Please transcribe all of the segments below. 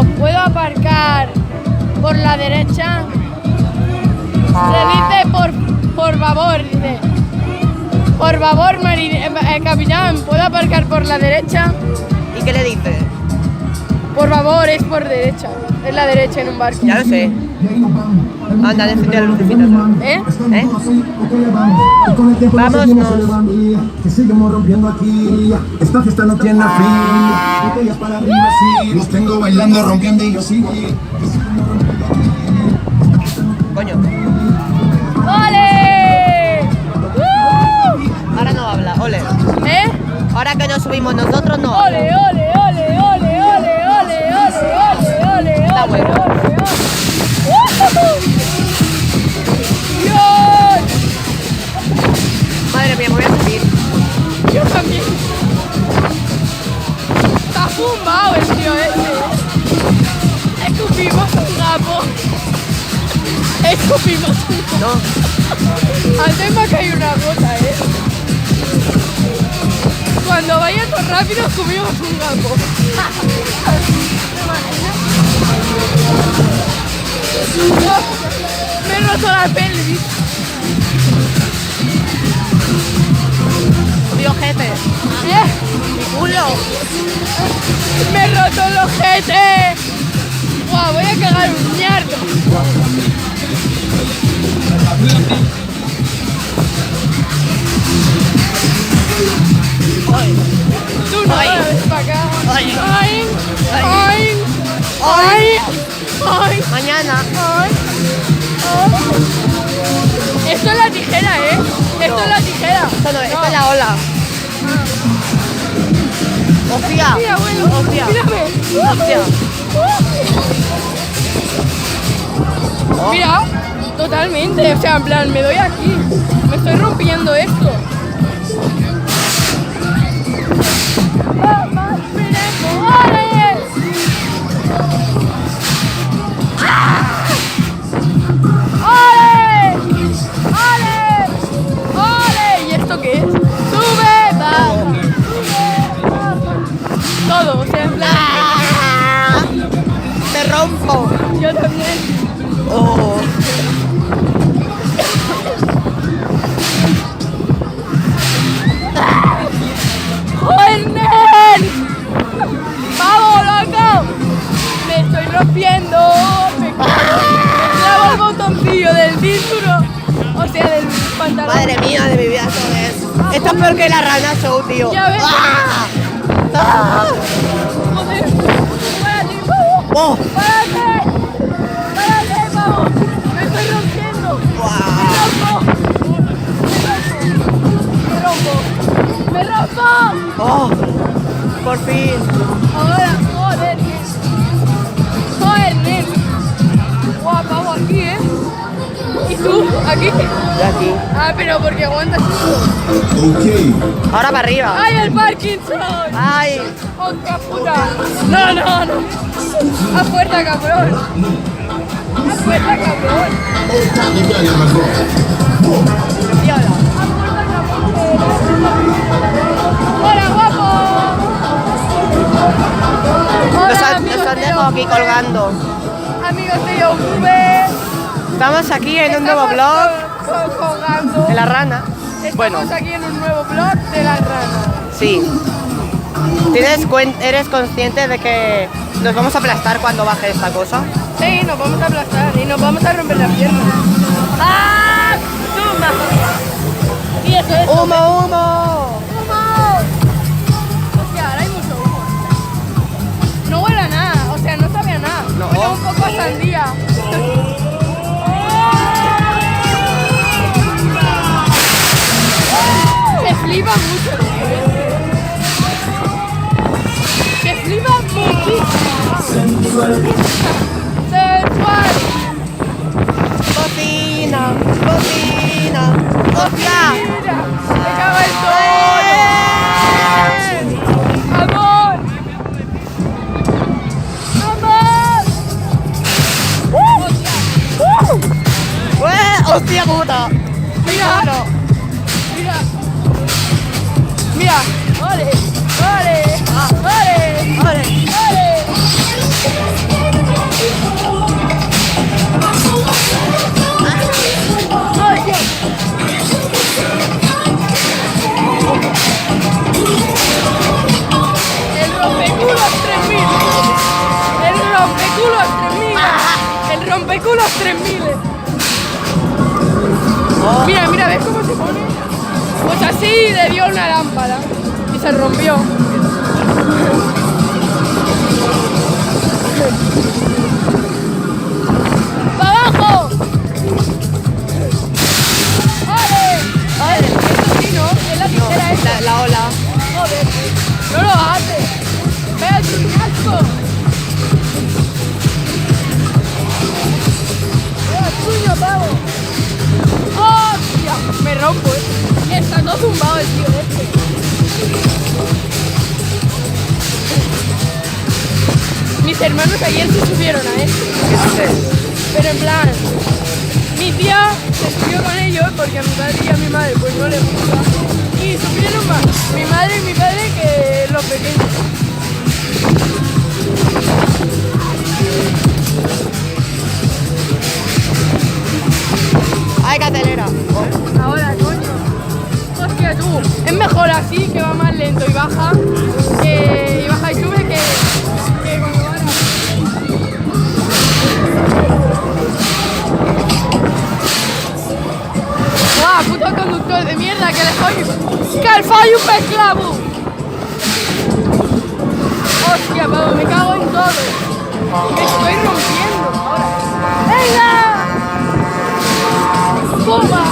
Chicos, ¿puedo aparcar por la derecha? Se dice por favor, dice. Por favor, capitán, ¿puedo aparcar por la derecha? ¿Y qué le dices? Por favor, es por derecha. Es la derecha en un barco. Ya lo sé. Anda, encender las lucecitas. ¿Eh? Vámonos. Que seguimos rompiendo aquí. Esta fiesta no tiene fin. Botellas para arriba, sí. Los tengo bailando, rompiendo y yo sí. Coño. ¡Ole! Ahora no habla, ole. ¿Eh? Ahora que nos subimos nosotros, no. ¡Ole, ole, ole, ole, ole, ole, ole, ole, ole! Está bueno. ¡Dios! Madre mía, me voy a subir. Yo también. Está fumado el tío ese. Escupimos un gapo. Escupimos un gapo. No. Antes me ha caído una gota, Cuando vaya todo rápido, escupimos un gapo. Me he roto la pelvis. Mi ojete. ¿Eh? Mi culo. ¡Me he roto el ojete! ¡Guau! Voy a cagar un ñardo. Tú no Ay. ves para acá. Ay. ¡Ay! ¡Ay! ¡Ay! ¡Ay! Mañana. ¡Ay! ¡Ay! Esto es la tijera, Esto es la tijera. Esto no, esto es la ola. Hostia. Mira, abuelo. Hostia. Mírame. Hostia. Mira, totalmente. O sea, en plan, me doy aquí. Me estoy rompiendo esto. ¡Vamos, Piremoales! ¡Ole! ¡Ole! ¡Ole! ¿Y esto qué es? ¡Sube! ¡Baja! ¡Sube! ¡Baja! Todo, o sea, en plan... Te rompo. Yo también. Oh. ¡Joder, Nen! ¡Vamos, loco! Me estoy rompiendo. Me clavo el botoncillo del cinturón. O sea, del pantalón. Madre mía de mi vida, esto es. Esto es peor que la rana show, tío. Ya ves. ¡Ah! ¡Ah! Joder. ¡Párate, vamos! ¡Oh! ¡Párate! ¡Párate, vamos! ¡Me estoy rompiendo! ¡Guau! ¡Me rompo! ¡Me rompo! ¡Oh! Por fin. Ahora, joder, Nen. Joder, Nen. Guau, vamos aquí, ¿Y tú? ¿Aquí? De aquí. Ah, pero porque aguantas. Ok. Ahora para arriba. ¡Ay, el Parkinson! ¡Ay! ¡Otra puta! ¡No, no, no! ¡A puerta, cabrón! ¡A puerta, cabrón! Diola. ¡A puerta, cabrón! ¡Hola, guapo! Nos han amigos de dejado aquí YouTube. colgando. Amigos de YouTube. Estamos aquí en un nuevo blog Colgando. de la rana. Bueno, Estamos aquí en un nuevo blog de la rana. sí. ¿Eres consciente de que nos vamos a aplastar cuando baje esta cosa? Sí, nos vamos a aplastar y nos vamos a romper las piernas. ¡Ah! ¡Toma! Y eso es. ¡Humo, humo! ¡Humo! Hostia, ahora hay mucho humo. No huele a nada, o sea, no sabe a nada. No. Huele un poco a sandía. Se flipa mucho, Se flipa muchísimo. Sensual. ¡Cocina! ¡Cocina! ¡Hostia! Mira, me cago en todo. ¡Amor! ¡Amor! ¡Hostia puta! Mira, mira, mira, ole, ole, ole, ¡Ole! ole. las 3000. Mira, mira, ¿ves cómo se pone? Pues así le dio una lámpara y se rompió. ¡Para abajo! ¡Vale! ¡Vale! Esto sí, ¿no? Es la tijera esta. La ola. Joder, no lo hace. ¡Vea tu casco! ¡Vea el puño, pavo! ¡Hostia! Me rompo, Está todo zumbado el tío este. Mis hermanos ayer se subieron a esto. Pero en plan, mi tía se subió con ellos porque a mi padre y a mi madre pues no les gusta. Y subieron más mi madre y mi padre que los pequeños. ¡Ay, Catelera! Ahora, coño. Hostia, tú. Es mejor así, que va más lento y baja. Y baja y sube que cuando va rápido. ¡Guau! Puto conductor de mierda que le doy. ¡Que el fallo un pez clavo! Hostia, pavo, me cago en todo. Me estoy rompiendo ahora. ¡Venga! ¡Bomba!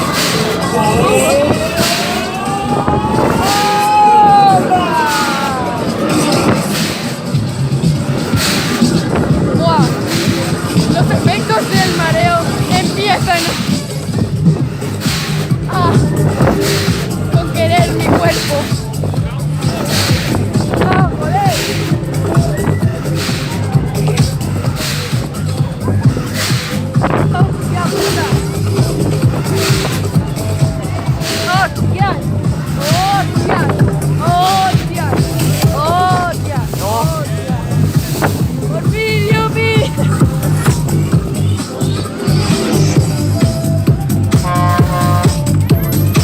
¡Buah! Los efectos del mareo empiezan con querer mi cuerpo.